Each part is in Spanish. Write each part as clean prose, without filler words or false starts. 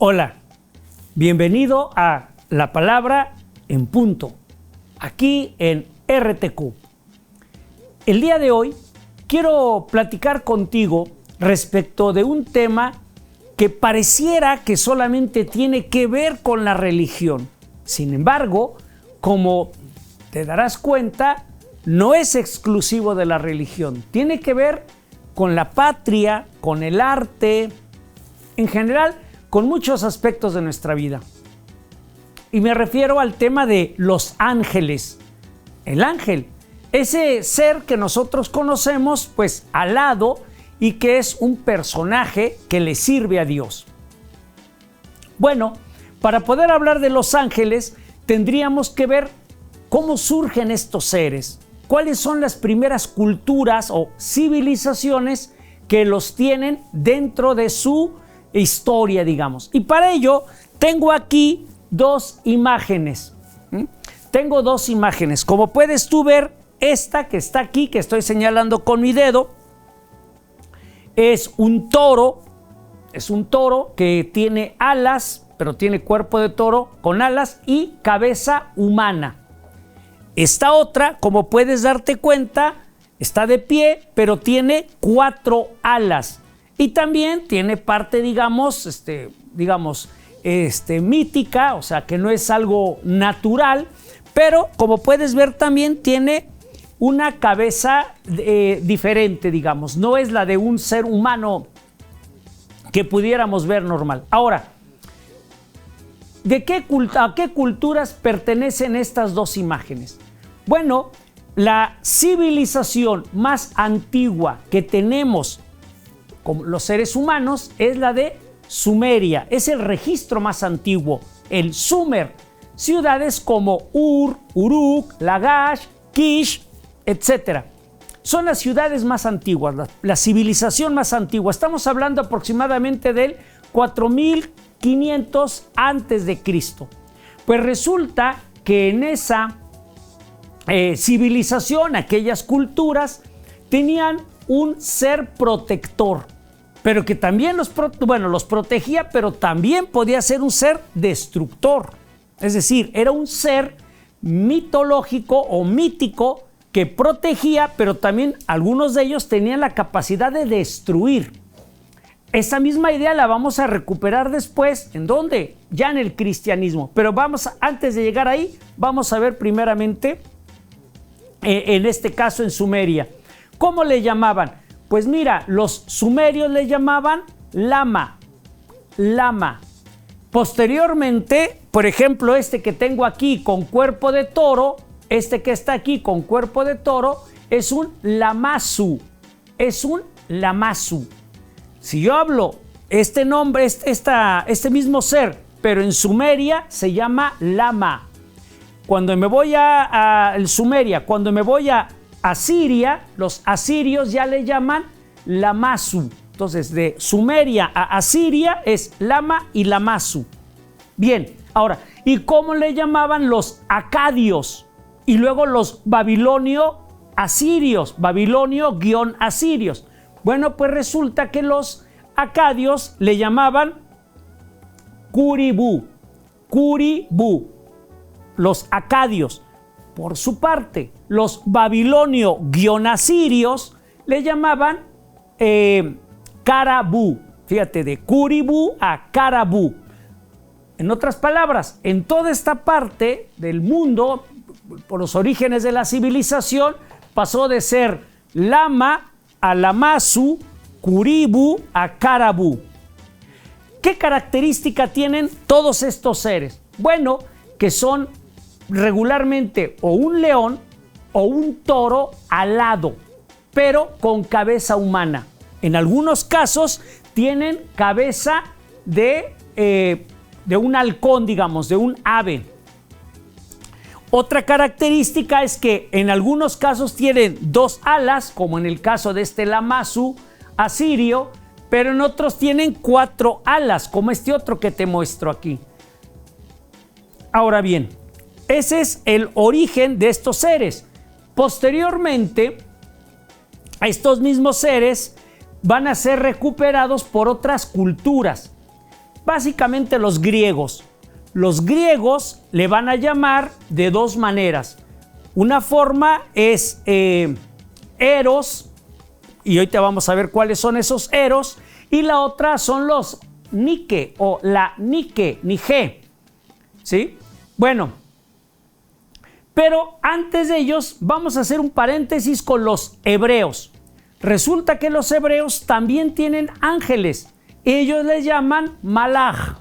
Hola, bienvenido a La Palabra en Punto, aquí en RTQ. El día de hoy quiero platicar contigo respecto de un tema que pareciera que solamente tiene que ver con la religión. Sin embargo, como te darás cuenta, no es exclusivo de la religión. Tiene que ver con la patria, con el arte, en general, con muchos aspectos de nuestra vida. Y me refiero al tema de los ángeles. El ángel, ese ser que nosotros conocemos, pues alado, y que es un personaje que le sirve a Dios. Bueno, para poder hablar de los ángeles, tendríamos que ver cómo surgen estos seres, cuáles son las primeras culturas o civilizaciones que los tienen dentro de su historia, digamos. Y para ello tengo aquí dos imágenes. Tengo dos imágenes. Como puedes tú ver, esta que está aquí, que estoy señalando con mi dedo, es un toro que tiene alas, pero tiene cuerpo de toro con alas y cabeza humana. Esta otra, como puedes darte cuenta, está de pie, pero tiene 4 alas. Y también tiene parte, digamos, mítica, o sea, que no es algo natural, pero como puedes ver también tiene una cabeza diferente, digamos. No es la de un ser humano que pudiéramos ver normal. Ahora, ¿a qué culturas pertenecen estas dos imágenes? Bueno, la civilización más antigua que tenemos como los seres humanos es la de Sumeria. Es el registro más antiguo, el Sumer. Ciudades como Ur, Uruk, Lagash, Kish, etc. Son las ciudades más antiguas, la civilización más antigua. Estamos hablando aproximadamente del 4500 antes de Cristo. Pues resulta que en esa civilización, aquellas culturas, tenían un ser protector, pero que también los protegía, pero también podía ser un ser destructor. Es decir, era un ser mitológico o mítico que protegía, pero también algunos de ellos tenían la capacidad de destruir. Esa misma idea la vamos a recuperar después, ¿en dónde? Ya en el cristianismo. Pero antes de llegar ahí, vamos a ver primeramente, en este caso en Sumeria. ¿Cómo le llamaban? Pues mira, los sumerios le llamaban lama. Posteriormente, por ejemplo, este que tengo aquí con cuerpo de toro, este que está aquí con cuerpo de toro, es un lamazu. Si yo hablo este nombre, este mismo ser, pero en Sumeria se llama lama. Cuando me voy a Sumeria, cuando me voy a Asiria, los asirios ya le llaman lamazu. Entonces, de Sumeria a Asiria es lama y lamazu. Bien, ahora, ¿y cómo le llamaban los acadios? Y luego los babilonio-asirios, babilonio-asirios. Bueno, pues resulta que los acadios le llamaban curibú. Los acadios. Por su parte, los babilonio-asirios le llamaban carabú. Fíjate, de curibú a carabú. En otras palabras, en toda esta parte del mundo, por los orígenes de la civilización, pasó de ser lama a lamazu, curibú a carabú. ¿Qué característica tienen todos estos seres? Bueno, que son regularmente o un león o un toro alado, pero con cabeza humana. En algunos casos tienen cabeza de un halcón, digamos, de un ave. Otra característica es que en algunos casos tienen 2 alas, como en el caso de este lamazu asirio, pero en otros tienen 4 alas, como este otro que te muestro aquí. Ahora bien, ese es el origen de estos seres. Posteriormente, estos mismos seres van a ser recuperados por otras culturas. Básicamente los griegos. Los griegos le van a llamar de dos maneras. Una forma es Eros, y ahorita vamos a ver cuáles son esos Eros, y la otra son los Nike o la Nike, ¿sí? Bueno, pero antes de ellos vamos a hacer un paréntesis con los hebreos. Resulta que los hebreos también tienen ángeles. Ellos les llaman malaj.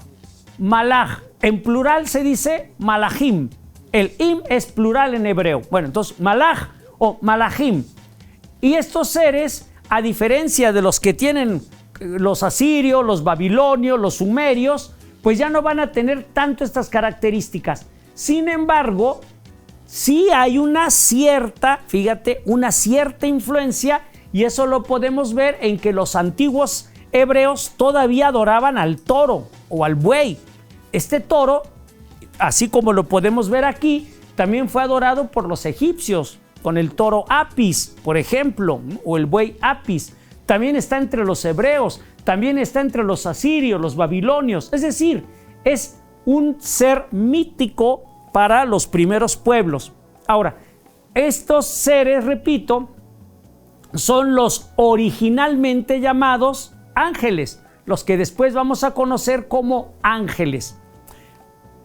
Malaj. En plural se dice malachim. El im es plural en hebreo. Bueno, entonces malaj o malachim. Y estos seres, a diferencia de los que tienen los asirios, los babilonios, los sumerios, pues ya no van a tener tanto estas características. Sin embargo, sí hay una cierta, fíjate, una cierta influencia, y eso lo podemos ver en que los antiguos hebreos todavía adoraban al toro o al buey. Este toro, así como lo podemos ver aquí, también fue adorado por los egipcios, con el toro Apis, por ejemplo, o el buey Apis. También está entre los hebreos, también está entre los asirios, los babilonios. Es decir, es un ser mítico para los primeros pueblos. Ahora, estos seres, repito, son los originalmente llamados ángeles, los que después vamos a conocer como ángeles.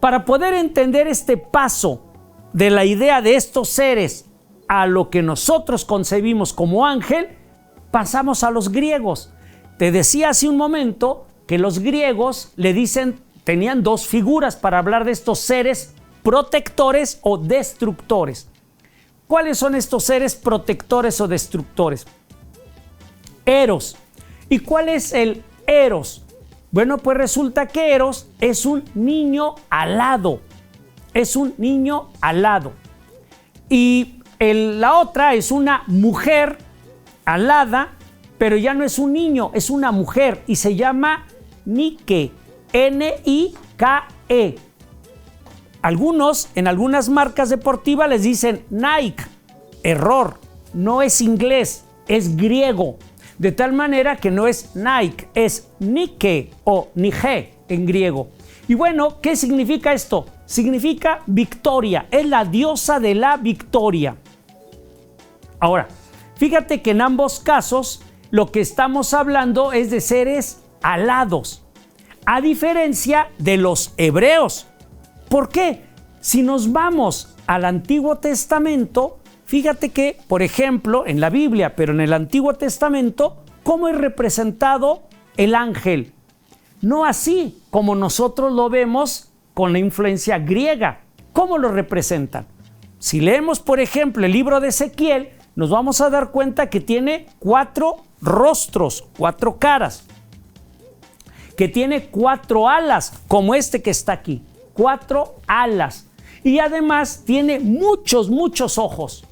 Para poder entender este paso de la idea de estos seres a lo que nosotros concebimos como ángel, pasamos a los griegos. Te decía hace un momento que los griegos tenían dos figuras para hablar de estos seres protectores o destructores. ¿Cuáles son estos seres protectores o destructores? Eros. ¿Y cuál es el Eros? Bueno, pues resulta que Eros es un niño alado. Es un niño alado. Y la otra es una mujer alada, pero ya no es un niño, es una mujer y se llama Nike, Nike. Algunos, en algunas marcas deportivas les dicen Nike. Error, no es inglés, es griego. De tal manera que no es Nike, es Nike o Nige en griego. Y bueno, ¿qué significa esto? Significa victoria, es la diosa de la victoria. Ahora, fíjate que en ambos casos lo que estamos hablando es de seres alados, a diferencia de los hebreos. ¿Por qué? Si nos vamos al Antiguo Testamento, fíjate que, por ejemplo, en la Biblia, pero en el Antiguo Testamento, ¿cómo es representado el ángel? No así como nosotros lo vemos con la influencia griega. ¿Cómo lo representan? Si leemos, por ejemplo, el libro de Ezequiel, nos vamos a dar cuenta que tiene 4 rostros, 4 caras, que tiene 4 alas, como este que está aquí. 4 alas. Y además tiene muchos ojos.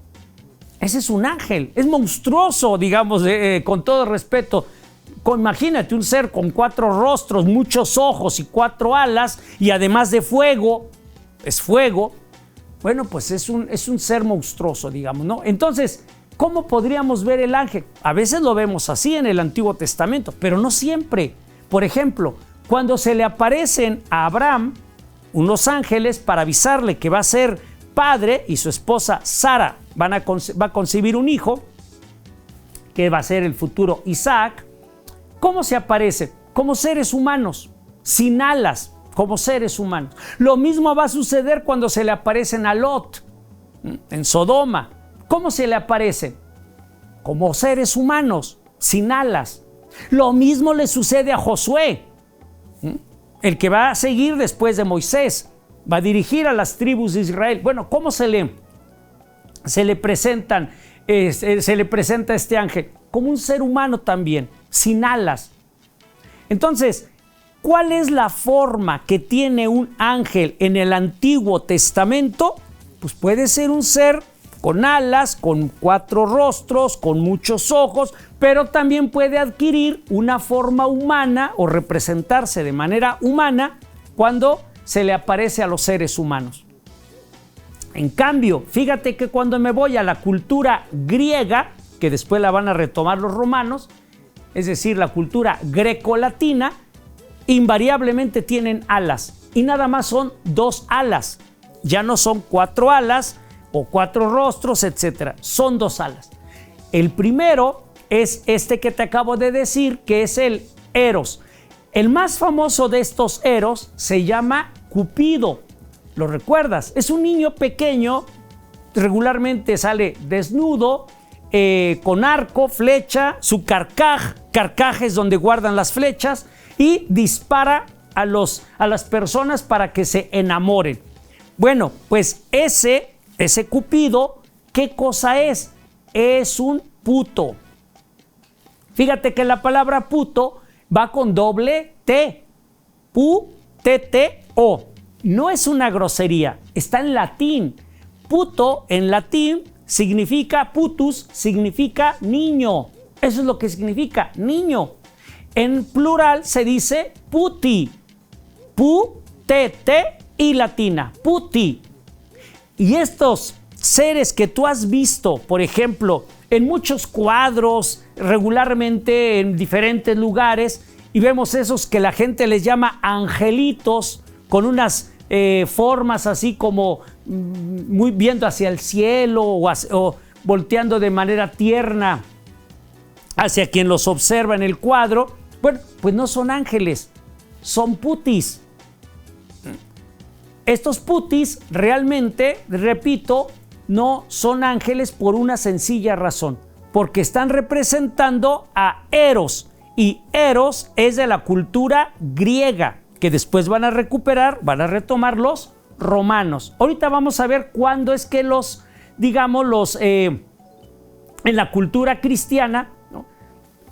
Ese es un ángel, es monstruoso, digamos, con todo respeto. Imagínate un ser con 4 rostros, muchos ojos y 4 alas, y además de fuego, es fuego. Bueno, pues es un ser monstruoso, digamos, ¿no? Entonces, ¿cómo podríamos ver el ángel? A veces lo vemos así en el Antiguo Testamento, pero no siempre. Por ejemplo, cuando se le aparecen a Abraham unos ángeles para avisarle que va a ser padre y su esposa Sara va a concebir un hijo que va a ser el futuro Isaac, ¿cómo se aparece? Como seres humanos, sin alas, como seres humanos. Lo mismo va a suceder cuando se le aparecen a Lot en Sodoma. ¿Cómo se le aparecen? Como seres humanos, sin alas. Lo mismo le sucede a Josué, el que va a seguir después de Moisés, va a dirigir a las tribus de Israel. Bueno, ¿cómo se le presenta este ángel? Como un ser humano también, sin alas. Entonces, ¿cuál es la forma que tiene un ángel en el Antiguo Testamento? Pues puede ser un ser con alas, con 4 rostros, con muchos ojos, pero también puede adquirir una forma humana o representarse de manera humana cuando se le aparece a los seres humanos. En cambio, fíjate que cuando me voy a la cultura griega, que después la van a retomar los romanos, es decir, la cultura greco-latina, invariablemente tienen alas y nada más son 2 alas. Ya no son 4 alas o 4 rostros, etc. Son 2 alas. El primero es este que te acabo de decir, que es el Eros. El más famoso de estos Eros se llama Cupido. ¿Lo recuerdas? Es un niño pequeño, regularmente sale desnudo, con arco, flecha, su carcaj es donde guardan las flechas y dispara a las personas para que se enamoren. Bueno, pues ese Cupido, ¿qué cosa es? Es un puto. Fíjate que la palabra puto va con doble T. Pu-T-T-O. No es una grosería, está en latín. Puto en latín significa, putus significa niño. Eso es lo que significa, niño. En plural se dice puti. Pu-T-T y latina, puti. Y estos seres que tú has visto, por ejemplo, en muchos cuadros, regularmente en diferentes lugares, y vemos esos que la gente les llama angelitos, con unas formas así como muy viendo hacia el cielo o volteando de manera tierna hacia quien los observa en el cuadro. Bueno, pues no son ángeles, son putis. Estos putis realmente, repito, no son ángeles por una sencilla razón, porque están representando a Eros, y Eros es de la cultura griega, que después van a retomar los romanos. Ahorita vamos a ver cuándo es que en la cultura cristiana, ¿no?,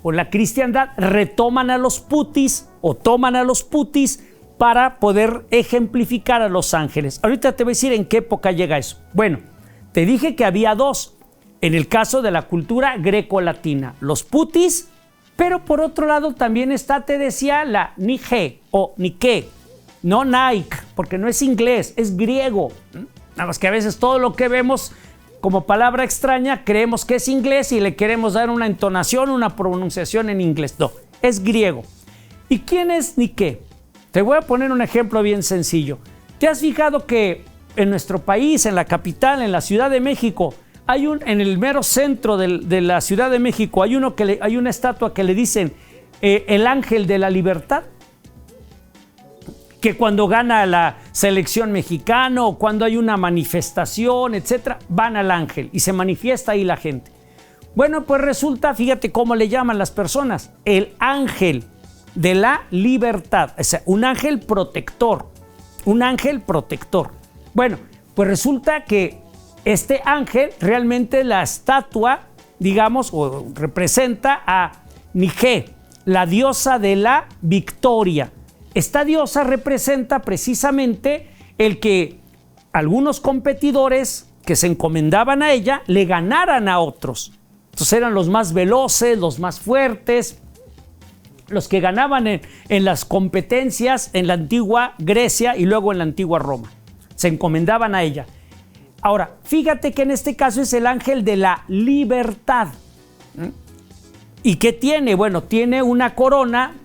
o la cristiandad, retoman a los putis o toman a los putis para poder ejemplificar a los ángeles. Ahorita te voy a decir en qué época llega eso. Bueno, te dije que había 2 en el caso de la cultura greco-latina, los putis, pero por otro lado también está, te decía, la Nike o Nike, no Nike, porque no es inglés, es griego. Nada más que a veces todo lo que vemos como palabra extraña creemos que es inglés y le queremos dar una entonación, una pronunciación en inglés. No, es griego. ¿Y quién es Nike? Te voy a poner un ejemplo bien sencillo. ¿Te has fijado que en nuestro país, en la capital, en la Ciudad de México, en el mero centro de la Ciudad de México, hay una estatua que le dicen el ángel de la libertad? Que cuando gana la selección mexicana o cuando hay una manifestación, etcétera, van al ángel y se manifiesta ahí la gente. Bueno, pues resulta, fíjate cómo le llaman las personas, el ángel de la libertad, o sea, un ángel protector, un ángel protector. Bueno, pues resulta que este ángel, realmente la estatua, digamos, o representa a Nike, la diosa de la victoria. Esta diosa representa precisamente el que algunos competidores que se encomendaban a ella le ganaran a otros. Entonces eran los más veloces, los más fuertes, los que ganaban en las competencias en la antigua Grecia y luego en la antigua Roma. Se encomendaban a ella. Ahora, fíjate que en este caso es el ángel de la libertad. ¿Y qué tiene? Bueno, tiene una corona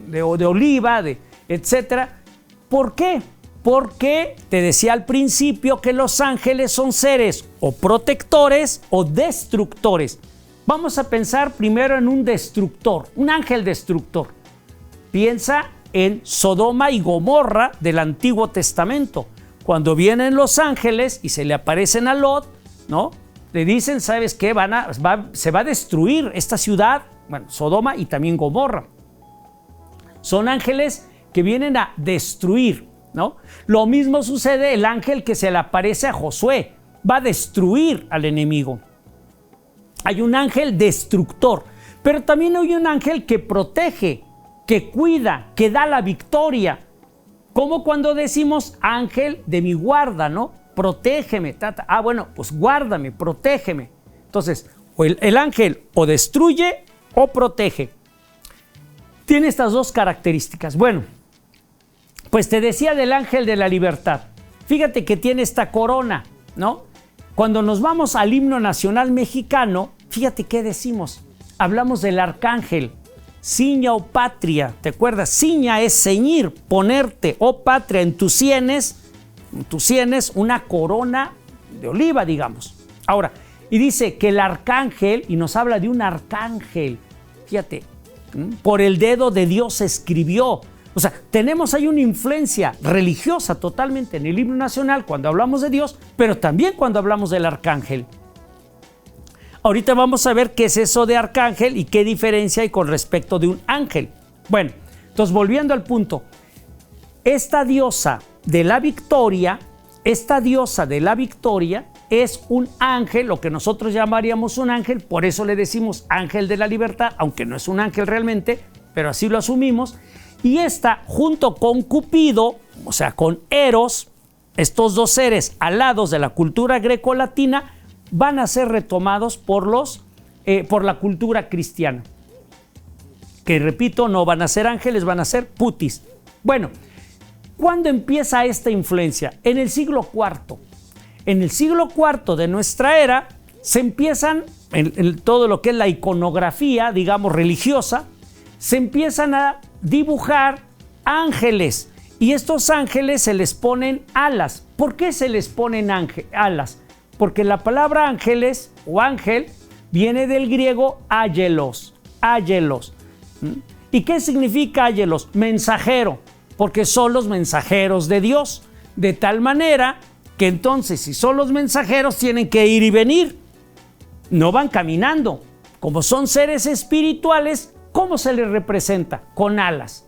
de oliva, etcétera. ¿Por qué? Porque te decía al principio que los ángeles son seres o protectores o destructores. Vamos a pensar primero en un destructor, un ángel destructor. Piensa en Sodoma y Gomorra del Antiguo Testamento. Cuando vienen los ángeles y se le aparecen a Lot, ¿no?, le dicen, ¿sabes qué? Se va a destruir esta ciudad, bueno, Sodoma y también Gomorra. Son ángeles que vienen a destruir, ¿no? Lo mismo sucede el ángel que se le aparece a Josué, va a destruir al enemigo. Hay un ángel destructor, pero también hay un ángel que protege, que cuida, que da la victoria. Como cuando decimos ángel de mi guarda, ¿no? Protégeme. Bueno, pues guárdame, protégeme. Entonces, el ángel o destruye o protege. Tiene estas 2 características. Bueno, pues te decía del ángel de la libertad. Fíjate que tiene esta corona, ¿no? Cuando nos vamos al himno nacional mexicano, fíjate qué decimos. Hablamos del arcángel. ciña o patria. ¿Te acuerdas? Ciña es ceñir, ponerte, o patria, en tus sienes una corona de oliva, digamos. Ahora, y dice que el arcángel, y nos habla de un arcángel, fíjate, por el dedo de Dios escribió. O sea, tenemos ahí una influencia religiosa totalmente en el himno nacional cuando hablamos de Dios, pero también cuando hablamos del arcángel. Ahorita vamos a ver qué es eso de arcángel y qué diferencia hay con respecto de un ángel. Bueno, entonces volviendo al punto, esta diosa de la victoria es un ángel, lo que nosotros llamaríamos un ángel, por eso le decimos ángel de la libertad, aunque no es un ángel realmente, pero así lo asumimos. Y esta, junto con Cupido, o sea, con Eros, estos dos seres alados de la cultura grecolatina, van a ser retomados por la cultura cristiana. Que repito, no van a ser ángeles, van a ser putis. Bueno, ¿cuándo empieza esta influencia? En el siglo IV. En el siglo IV de nuestra era se empiezan, en todo lo que es la iconografía, digamos, religiosa, se empiezan a dibujar ángeles. Y estos ángeles se les ponen alas. ¿Por qué se les ponen alas? Porque la palabra ángeles o ángel viene del griego ágelos. ¿Y qué significa ágelos? Mensajero, porque son los mensajeros de Dios. De tal manera que entonces, si son los mensajeros, tienen que ir y venir. No van caminando. Como son seres espirituales, ¿cómo se les representa? Con alas.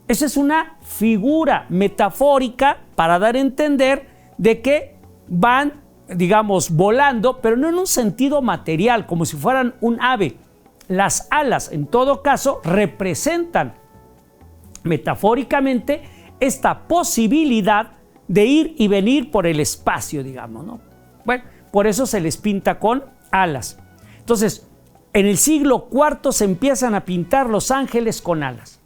Esa es una figura metafórica para dar a entender de que van, digamos, volando, pero no en un sentido material, como si fueran un ave. Las alas, en todo caso, representan metafóricamente esta posibilidad de ir y venir por el espacio, digamos, ¿no? Bueno, por eso se les pinta con alas. Entonces, en el siglo IV se empiezan a pintar los ángeles con alas,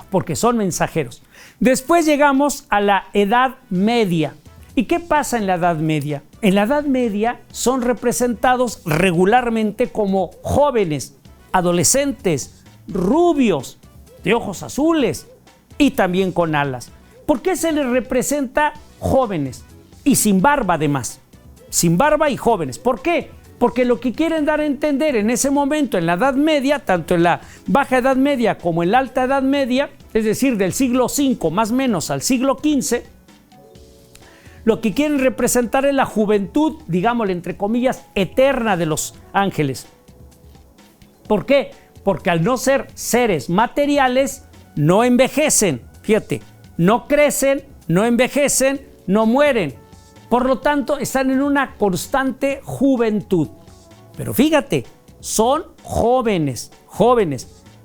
porque son mensajeros. Después llegamos a la Edad Media. ¿Y qué pasa en la Edad Media? En la Edad Media son representados regularmente como jóvenes, adolescentes, rubios, de ojos azules y también con alas. ¿Por qué se les representa jóvenes? Y sin barba además. Sin barba y jóvenes. ¿Por qué? Porque lo que quieren dar a entender en ese momento, en la Edad Media, tanto en la Baja Edad Media como en la Alta Edad Media, es decir, del siglo V más o menos al siglo XV, lo que quieren representar es la juventud, digámosle entre comillas, eterna de los ángeles. ¿Por qué? Porque al no ser seres materiales, no envejecen. Fíjate, no crecen, no envejecen, no mueren. Por lo tanto, están en una constante juventud. Pero fíjate, son jóvenes.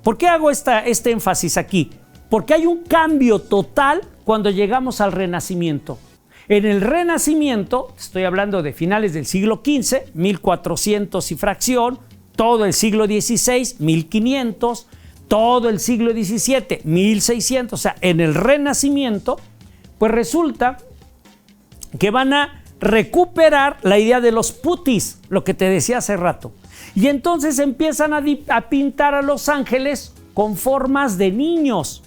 ¿Por qué hago este énfasis aquí? Porque hay un cambio total cuando llegamos al Renacimiento. En el Renacimiento, estoy hablando de finales del siglo XV, 1400 y fracción, todo el siglo XVI, 1500, todo el siglo XVII, 1600, o sea, en el Renacimiento, pues resulta que van a recuperar la idea de los putis, lo que te decía hace rato. Y entonces empiezan a pintar a los ángeles con formas de niños.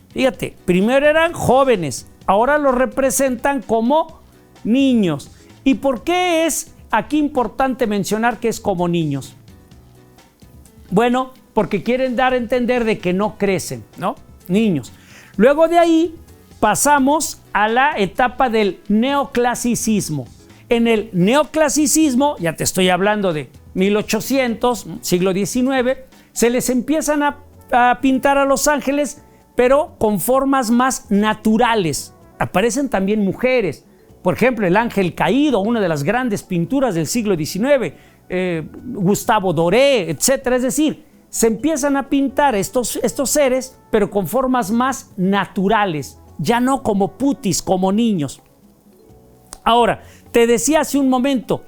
Fíjate, primero eran jóvenes, ahora los representan como niños. ¿Y por qué es aquí importante mencionar que es como niños? Bueno, porque quieren dar a entender de que no crecen, ¿no? Niños. Luego de ahí pasamos a la etapa del neoclasicismo. En el neoclasicismo, ya te estoy hablando de 1800, siglo XIX, se les empiezan a pintar a los ángeles, pero con formas más naturales. Aparecen también mujeres. Por ejemplo, el ángel caído, una de las grandes pinturas del siglo XIX, Gustavo Doré, etc. Es decir, se empiezan a pintar estos seres, pero con formas más naturales, ya no como putis, como niños. Ahora, te decía hace un momento,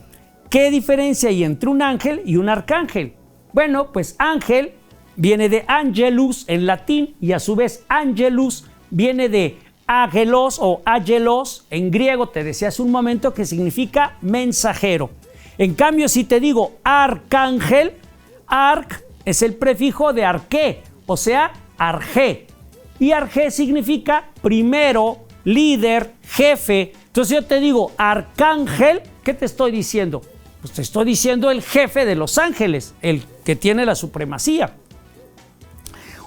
¿qué diferencia hay entre un ángel y un arcángel? Bueno, pues ángel viene de angelus en latín y a su vez angelus viene de agelos o agelos en griego, te decía hace un momento, que significa mensajero. En cambio, si te digo arcángel, arc es el prefijo de arqué, o sea, arjé. Y arjé significa primero, líder, jefe. Entonces yo te digo, arcángel, ¿qué te estoy diciendo? Pues te estoy diciendo el jefe de los ángeles, el que tiene la supremacía.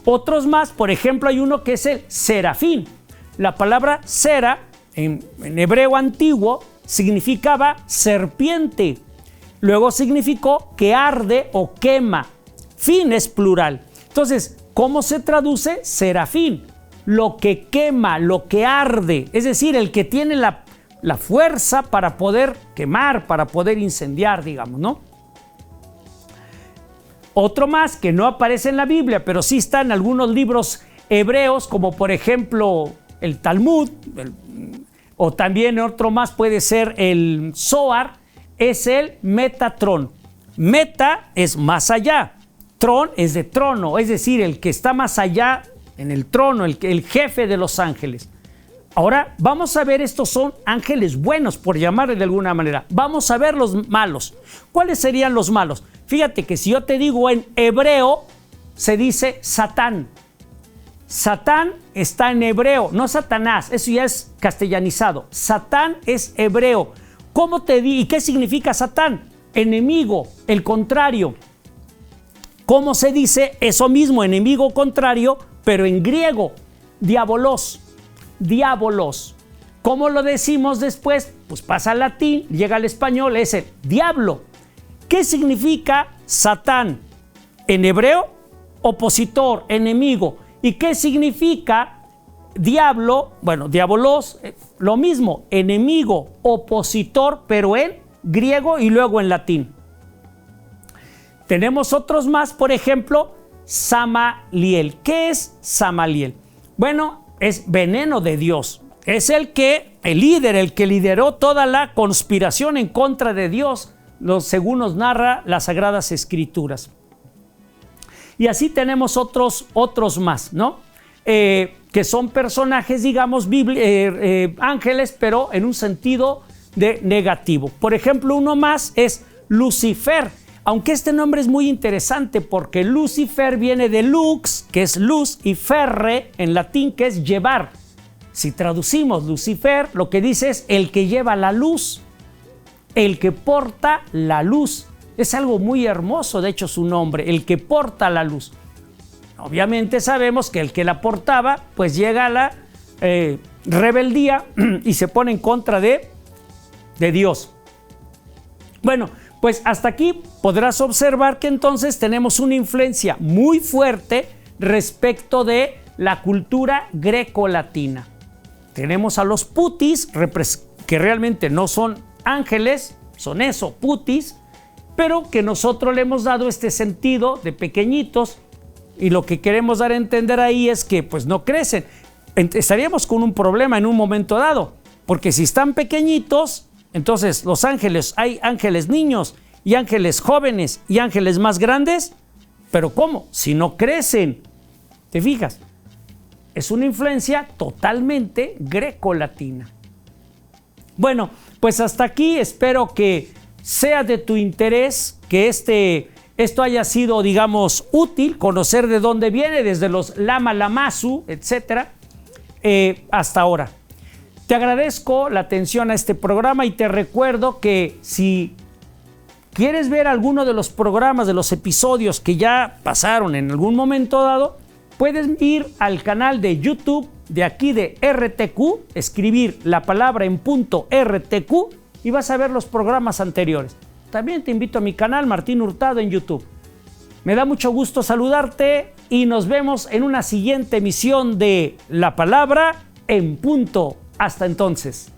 Otros más, por ejemplo, hay uno que es el serafín. La palabra sera, en hebreo antiguo, significaba serpiente. Luego significó que arde o quema. Fin es plural. Entonces, ¿cómo se traduce? Serafín. Lo que quema, lo que arde. Es decir, el que tiene la fuerza para poder quemar, para poder incendiar, digamos, ¿no? Otro más que no aparece en la Biblia, pero sí está en algunos libros hebreos, como por ejemplo el Talmud, o también otro más puede ser el Zohar, es el Metatrón. Meta es más allá, Trón es de trono, es decir, el que está más allá en el trono, el jefe de los ángeles. Ahora vamos a ver, estos son ángeles buenos, por llamarle de alguna manera. Vamos a ver los malos. ¿Cuáles serían los malos? Fíjate que si yo te digo en hebreo, se dice Satán. Satán está en hebreo, no Satanás, eso ya es castellanizado. Satán es hebreo. ¿Cómo te di? ¿Y qué significa Satán? Enemigo, el contrario. ¿Cómo se dice eso mismo, enemigo contrario, pero en griego? Diabolos. Diabolos. ¿Cómo lo decimos después? Pues pasa al latín, llega al español, es el diablo. ¿Qué significa Satán? En hebreo, opositor, enemigo. ¿Y qué significa diablo? Bueno, diabolos, lo mismo, enemigo, opositor, pero en griego y luego en latín. Tenemos otros más, por ejemplo, Samaliel. ¿Qué es Samaliel? Bueno, es veneno de Dios. Es el líder, el que lideró toda la conspiración en contra de Dios, según nos narra las Sagradas Escrituras. Y así tenemos otros más, ¿no? Que son personajes, digamos, ángeles, pero en un sentido negativo. Por ejemplo, uno más es Lucifer. Aunque este nombre es muy interesante porque Lucifer viene de lux, que es luz, y ferre en latín, que es llevar. Si traducimos Lucifer, lo que dice es el que lleva la luz, el que porta la luz. Es algo muy hermoso, de hecho, su nombre, el que porta la luz. Obviamente sabemos que el que la portaba, pues llega a la rebeldía y se pone en contra de Dios. Bueno, pues hasta aquí podrás observar que entonces tenemos una influencia muy fuerte respecto de la cultura grecolatina. Tenemos a los putis, que realmente no son ángeles, son eso, putis, pero que nosotros le hemos dado este sentido de pequeñitos, y lo que queremos dar a entender ahí es que pues no crecen. Estaríamos con un problema en un momento dado, porque si están pequeñitos, entonces los ángeles, hay ángeles niños y ángeles jóvenes y ángeles más grandes, pero ¿cómo? Si no crecen, ¿te fijas? Es una influencia totalmente grecolatina. Bueno, pues hasta aquí, espero que sea de tu interés, que esto haya sido, digamos, útil, conocer de dónde viene, desde los Lama Lamazu, etcétera, hasta ahora. Te agradezco la atención a este programa y te recuerdo que si quieres ver alguno de los programas, de los episodios que ya pasaron en algún momento dado, puedes ir al canal de YouTube de aquí de RTQ, escribir la palabra en punto RTQ y vas a ver los programas anteriores. También te invito a mi canal Martín Hurtado en YouTube. Me da mucho gusto saludarte y nos vemos en una siguiente emisión de La Palabra en Punto. Hasta entonces.